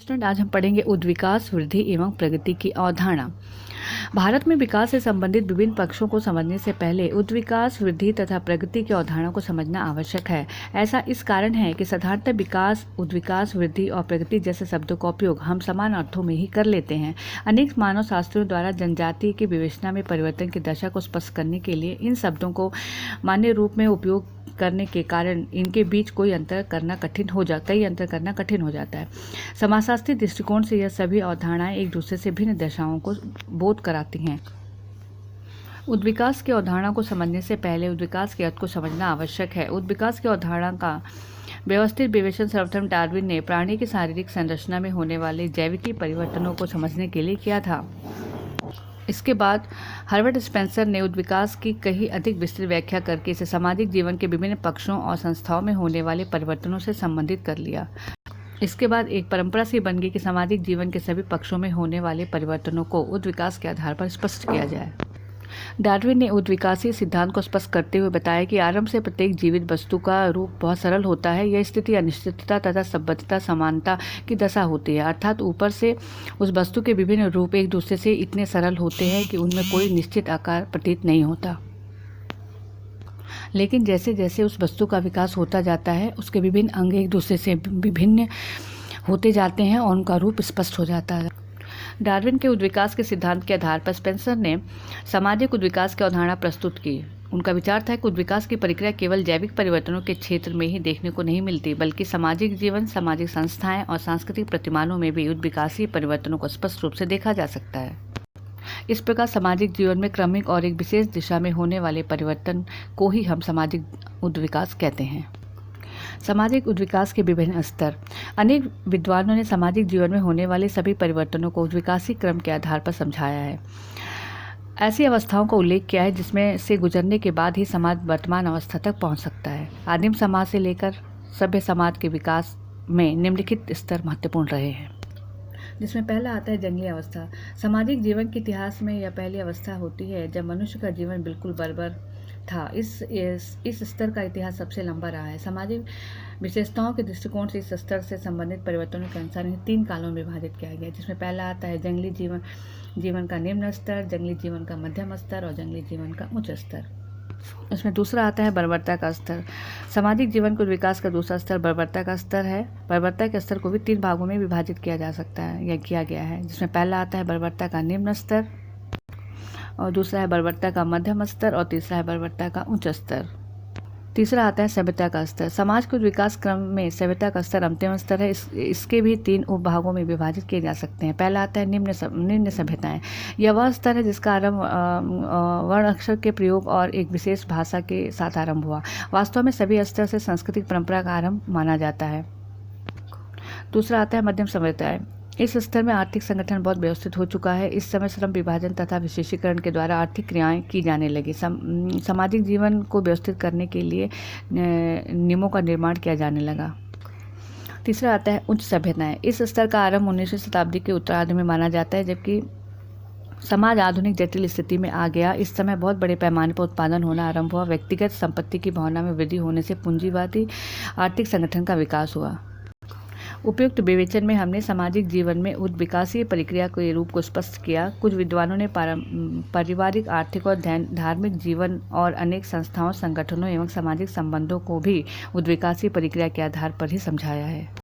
Student, आज हम पढ़ेंगे उद्विकास, वृद्धि एवं प्रगति की अवधारणा। भारत में विकास से संबंधित विभिन्न पक्षों को समझने से पहले उद्विकास, वृद्धि तथा प्रगति की अवधारणा को समझना आवश्यक है। ऐसा इस कारण है कि साधारणतः विकास, उद्विकास, वृद्धि और प्रगति जैसे शब्दों का उपयोग हम समान अर्थों में ही कर लेते हैं। अनेक मानव शास्त्रियों द्वारा जनजाति की विवेचना में परिवर्तन की दशा को स्पष्ट करने के लिए इन शब्दों को मान्य रूप में उपयोग करने के कारण इनके बीच कई अंतर करना कठिन हो जाता है। समाजशास्त्रीय दृष्टिकोण से यह सभी अवधारणाएं एक दूसरे से भिन्न दशाओं को बोध कराती हैं। उद्विकास की अवधारणा को समझने से पहले उद्विकास के अर्थ को समझना आवश्यक है। उद्विकास की अवधारणा का व्यवस्थित विवेचन सर्वप्रथम डार्विन ने प्राणी की शारीरिक संरचना में होने वाले जैविकी परिवर्तनों को समझने के लिए किया था। इसके बाद हर्बर्ट स्पेंसर ने उद्विकास की कहीं अधिक विस्तृत व्याख्या करके इसे सामाजिक जीवन के विभिन्न पक्षों और संस्थाओं में होने वाले परिवर्तनों से संबंधित कर लिया। इसके बाद एक परंपरा सी बन गई कि सामाजिक जीवन के सभी पक्षों में होने वाले परिवर्तनों को उद्विकास के आधार पर स्पष्ट किया जाए। डार्विन ने उद्विकासीय सिद्धांत को स्पष्ट करते हुए बताया कि आरंभ से प्रत्येक जीवित वस्तु का रूप बहुत सरल होता है। यह स्थिति अनिश्चितता तथा संबद्धता समानता की दशा होती है, अर्थात ऊपर से उस वस्तु के विभिन्न रूप एक दूसरे से इतने सरल होते हैं कि उनमें कोई निश्चित आकार प्रतीत नहीं होता। लेकिन जैसे जैसे उस वस्तु का विकास होता जाता है, उसके विभिन्न अंग एक दूसरे से विभिन्न होते जाते हैं और उनका रूप स्पष्ट हो जाता है। डार्विन के उद्विकास के सिद्धांत के आधार पर स्पेंसर ने सामाजिक उद्विकास की अवधारणा प्रस्तुत की। उनका विचार था कि उद्विकास की प्रक्रिया केवल जैविक परिवर्तनों के क्षेत्र में ही देखने को नहीं मिलती, बल्कि सामाजिक जीवन, सामाजिक संस्थाएं और सांस्कृतिक प्रतिमानों में भी उद्विकासीय परिवर्तनों को स्पष्ट रूप से देखा जा सकता है। इस प्रकार सामाजिक जीवन में क्रमिक और एक विशेष दिशा में होने वाले परिवर्तन को ही हम सामाजिक उद्विकास कहते हैं। सामाजिक उद्विकास के विभिन्न स्तर। अनेक विद्वानों ने सामाजिक जीवन में होने वाले सभी परिवर्तनों को उद्विकासीय क्रम के आधार पर समझाया है। ऐसी अवस्थाओं का उल्लेख किया है जिसमें से गुजरने के बाद ही समाज वर्तमान अवस्था तक पहुंच सकता है। आदिम समाज से लेकर सभ्य समाज के विकास में निम्नलिखित स्तर महत्वपूर्ण रहे हैं, जिसमें पहला आता है जंगली अवस्था। सामाजिक जीवन के इतिहास में यह पहली अवस्था होती है जब मनुष्य का जीवन बिल्कुल बर्बर था। इस स्तर का इतिहास सबसे लंबा रहा है। सामाजिक विशेषताओं के दृष्टिकोण से इस स्तर से संबंधित परिवर्तनों के अनुसार इन्हें 3 कालों में विभाजित किया गया, जिसमें पहला आता है जंगली जीवन का निम्न स्तर, जंगली जीवन का मध्यम स्तर और जंगली जीवन का उच्च स्तर। इसमें दूसरा आता है बर्बरता का स्तर। सामाजिक जीवन के विकास का दूसरा स्तर बर्बरता का स्तर है। बर्बरता के स्तर को भी 3 भागों में विभाजित किया जा सकता है या किया गया है, जिसमें पहला आता है बर्बरता का निम्न स्तर और दूसरा है बर्बरता का मध्यम स्तर और तीसरा है बर्बरता का उच्च स्तर। तीसरा आता है सभ्यता का स्तर। समाज के विकास क्रम में सभ्यता का स्तर अंतिम स्तर है। इसके भी 3 उपभागों में विभाजित किए जा सकते हैं। पहला आता है निम्न सभ्यताएं। यह वह स्तर है जिसका आरंभ वर्ण अक्षर के प्रयोग और एक विशेष भाषा के साथ आरंभ हुआ। वास्तव में सभी स्तर से सांस्कृतिक परंपरा का आरंभ माना जाता है। दूसरा आता है मध्यम सभ्यताएं। इस स्तर में आर्थिक संगठन बहुत व्यवस्थित हो चुका है। इस समय श्रम विभाजन तथा विशेषीकरण के द्वारा आर्थिक क्रियाएं की जाने लगी। सामाजिक जीवन को व्यवस्थित करने के लिए नियमों का निर्माण किया जाने लगा। तीसरा आता है उच्च सभ्यताएं। इस स्तर का आरंभ 19वीं शताब्दी के उत्तरार्ध में माना जाता है, जबकि समाज आधुनिक जटिल स्थिति में आ गया। इस समय बहुत बड़े पैमाने पर उत्पादन होना आरंभ हुआ। व्यक्तिगत संपत्ति की भावना में वृद्धि होने से पूंजीवादी आर्थिक संगठन का विकास हुआ। उपयुक्त विवेचन में हमने सामाजिक जीवन में उद्विकासीय प्रक्रिया के रूप को स्पष्ट किया। कुछ विद्वानों ने पारिवारिक, आर्थिक और धार्मिक जीवन और अनेक संस्थाओं, संगठनों एवं सामाजिक संबंधों को भी उद्विकासीय प्रक्रिया के आधार पर ही समझाया है।